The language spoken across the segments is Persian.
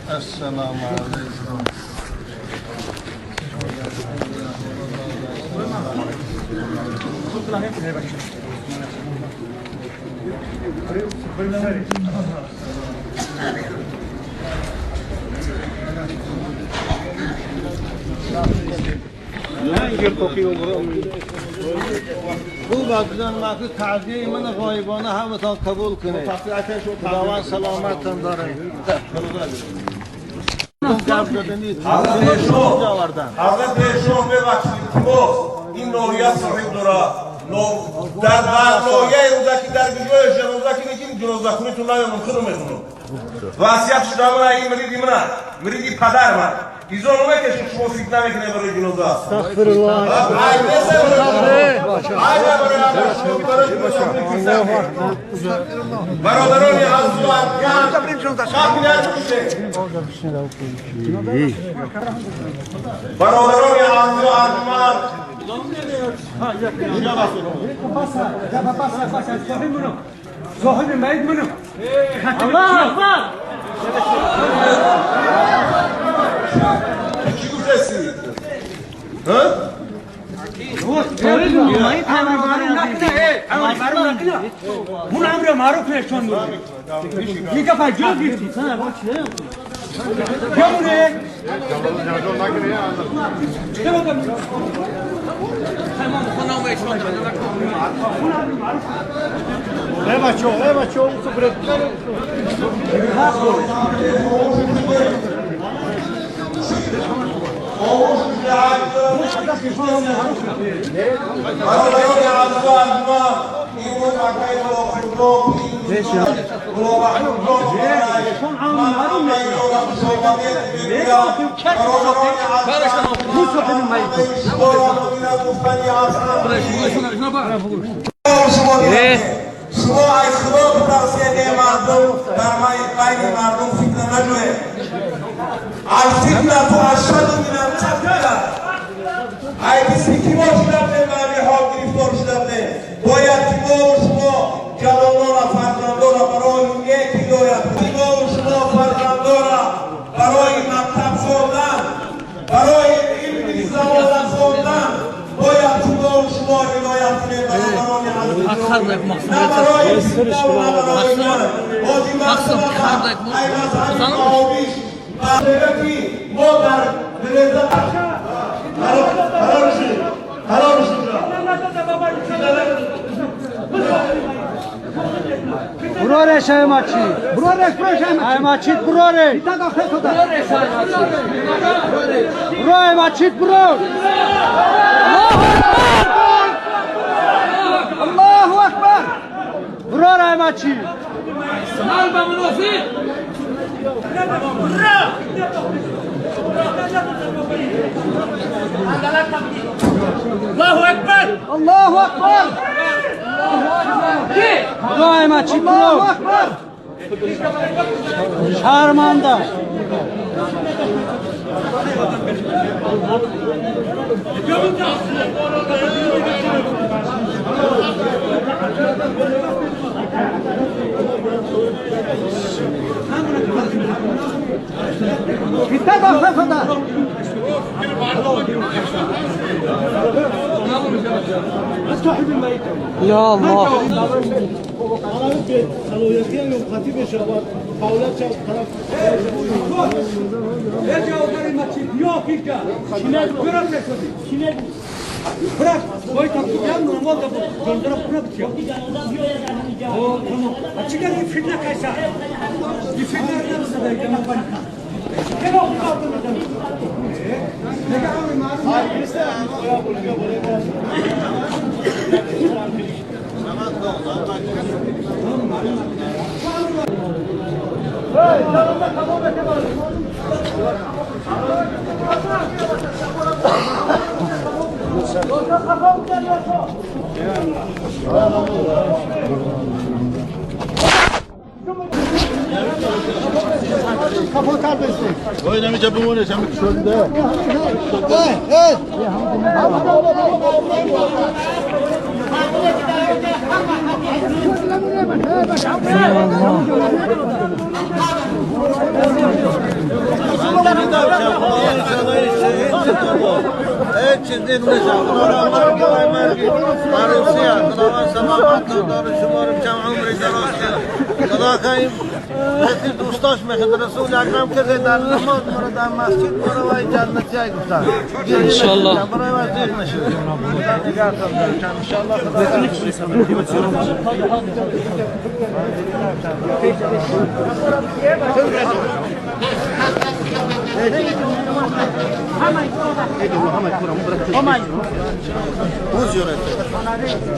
السلام عليكم. خوب عزیزان مخصوص تعزیه من غایبانه همتان قبول کنید. خداوند سلامتتان داره. حضرت شما ببخشید باز این نوعیت صاحب داره در نوعیه روزکی در گجوه روزکی میگیم جنازخونیتون نمیمون خودم میخونم وصیت شده من این مریدی پدر من ایزون نمیکشید شما فکر نمیکنه برای جنازه استغفر الله. برادران عزیز برادران صاحب ميت منه الله اکبر. چی گفتی؟ ها؟ من عمرو معروف نشون میدم دیگه فجر گرفتی کیونه ای بچه اون سپرد شما ای خدا به توصیه مردم در بین مردم فتنه نجوه الفتنه تو اشد من القتل ای کسی که ما شده به حال گرفتار شده باید که ما شما جوانان فرزندان برای یک هدایت ما شما فرزندان برای مکتب خوندن برای علم زبان خوندن باید که ما شما هدایت کنید برای Akarlık maksudiyeti. Maksud karlık uzanır براره شایماچی براره شایماچی براره براره ماچی برو الله اکبر براره ماچی Mal ba munofi. Allahu Ekber. الله اکبر براره ماچی برو شرمنده Gitti bak kadar. Ya Allah. Bırak, boy taktıklar normal da bu. Göndere bırak ya. O tamam. Çıkar bir fitne kaysa. Bir fitne nasıl da gene panika. Gene o kaldı mı? Ne kadar malum. Hayır, işte ya buraya buraya. Hey, tamam da tamam da. Oynamayacak bu mu ne? Sen bir şöyle. دوستاش میخواد رسول اکرم که در نماز مرا در مسجد مرا وای جنتی ای گفتن ان شاء الله برای وقتی نشه نگاه کن ان شاء الله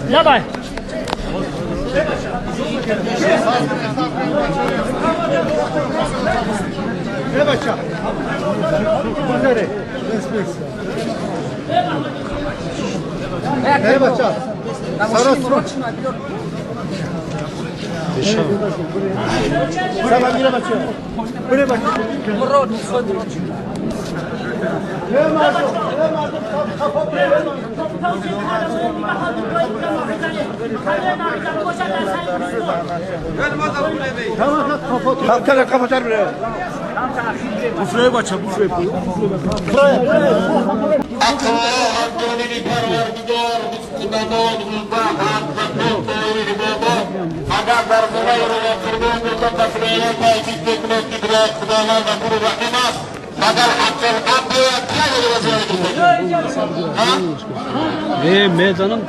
لا باي Ne bacha? Bunları. Ne bacha? Sana bir bacha. Buraya bak. مرات صدر Kapatar bile. Bufraya baça, bufraya. meydanın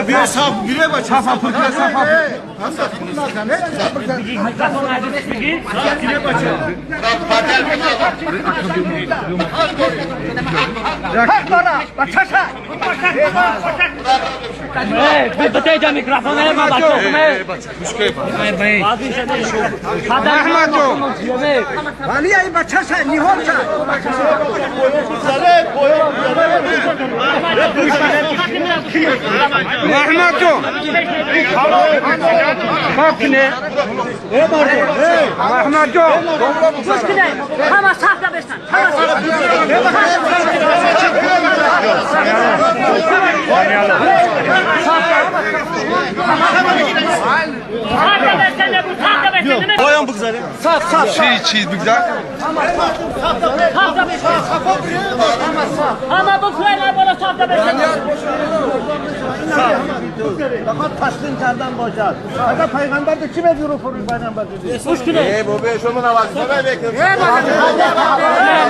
Bir saf, bire baça. Safa pırkına safa. Bire baça. بتيجا ميكروفون ما بچو ولی این بچه سه نیهان سه Mahmut'u. Bakne. Mahmut'u. Muskile, ama sahte beşten, ama Bayan bu güzel. Saf. Çiğ bu güzel. ama bu köyler bana sahte beşten. Fakat taşkın kardan boşar. Fakat peygamber de kime diyor o peygamber diyor. Muskile. Bu beş olmana bak. Ne bekliyorsun?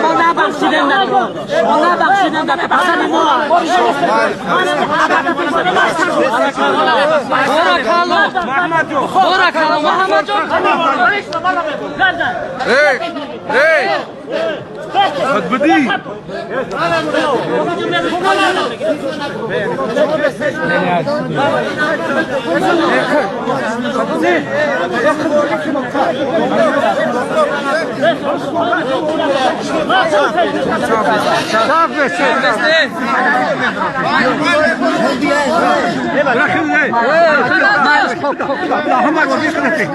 Ona bak şirinler. Ona bak şirinler. Baksana bu. Bora kalın Mahmut Hey. Hadi. Bırakın ne? Allah'ıma bir kılıçı.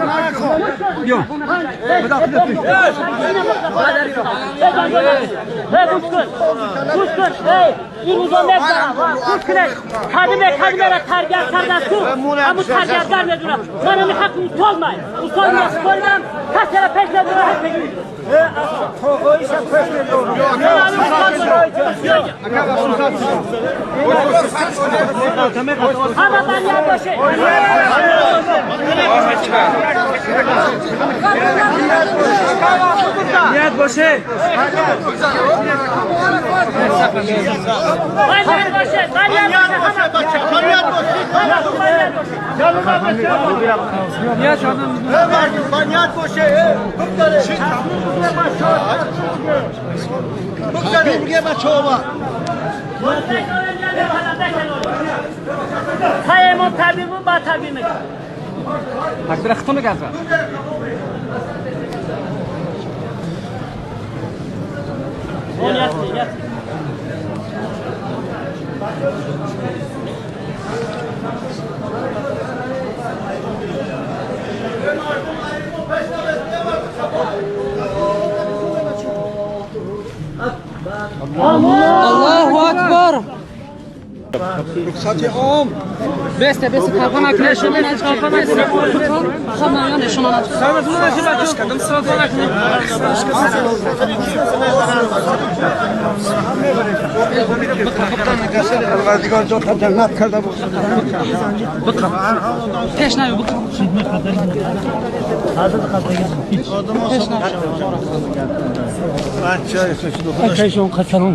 Yok. Hey Muskul, hey, İngilizce mevzara var, Muskule, kadime terbiye kardası, ama terbiye vermediler, bana ne hakkı utolmayın, utolmayın, koymam, kaç sene peşmediler, hep peşmediler. O işe köşmedi olur. Ama ben ya boşu. Niyet boşu Banyat boşe. دیگه بچه ها های امام طبیب بود با طبیب میگه تکبیر ختم گذر الله اکبر رخصتی عام بسته کافا نکنه شما نه کافا نکنه خب نه نشون نه سلامتون باشه بچه‌ها کدوم سلامتون نکنه پروردگار جات جنت کرده بود پیش نمی بکن بچه‌های خوشی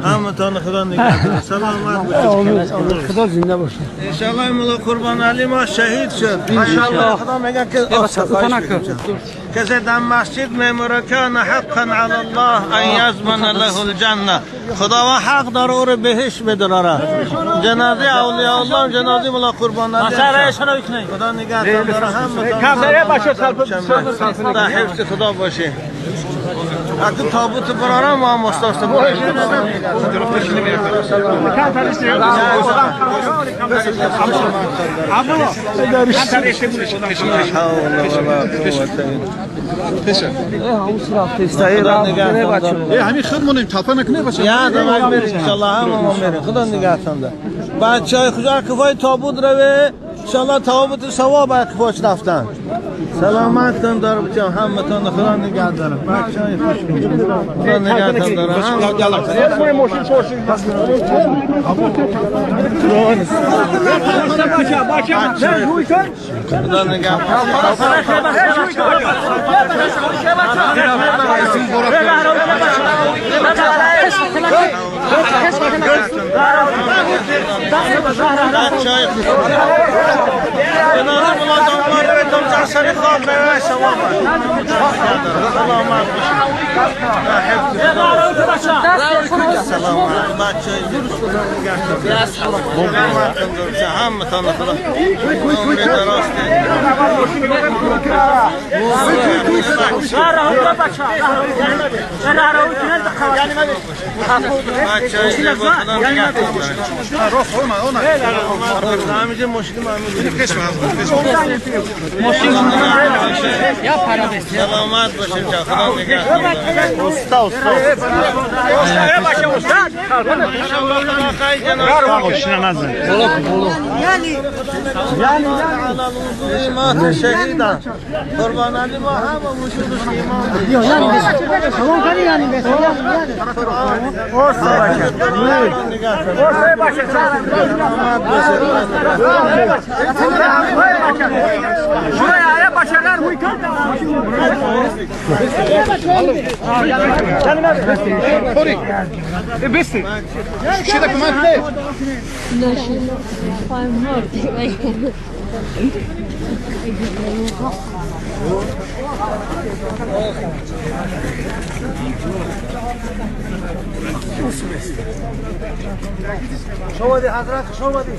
همتون خدا نگهدار سلامت باشید خدا زنده باشه ان شاء الله مولا قربان علی ما شهید شد ان شاء الله خدا میگه که کسی در مسجد میمونه کان حقا علی الله ان یضمن له الجنه خدا و حق داره او رو بهش بداره جنازه اولیاء الله جنازه مولا قربان علی خدا نگهدار داره همتون کامره باشه در حفظ خدا باشه اگه تابوت برارم ما مستاست همین خودمونیم تاپا نکنه باشه یادم از میریم انشالله همه میریم خدا نگهتان ده بچه های خدا کفای تابوت روه انشالله تابوت ثواب اکفاش رفتن سلامت کن داره بچه همتان خدا نگه داره بچه های خوش خدا نگهتان داره خدا نگه سلامت باشید خدا نگهدار استاد یعنی شهیدان قربان علی ما هم وجودش شما دی حضرت شما دی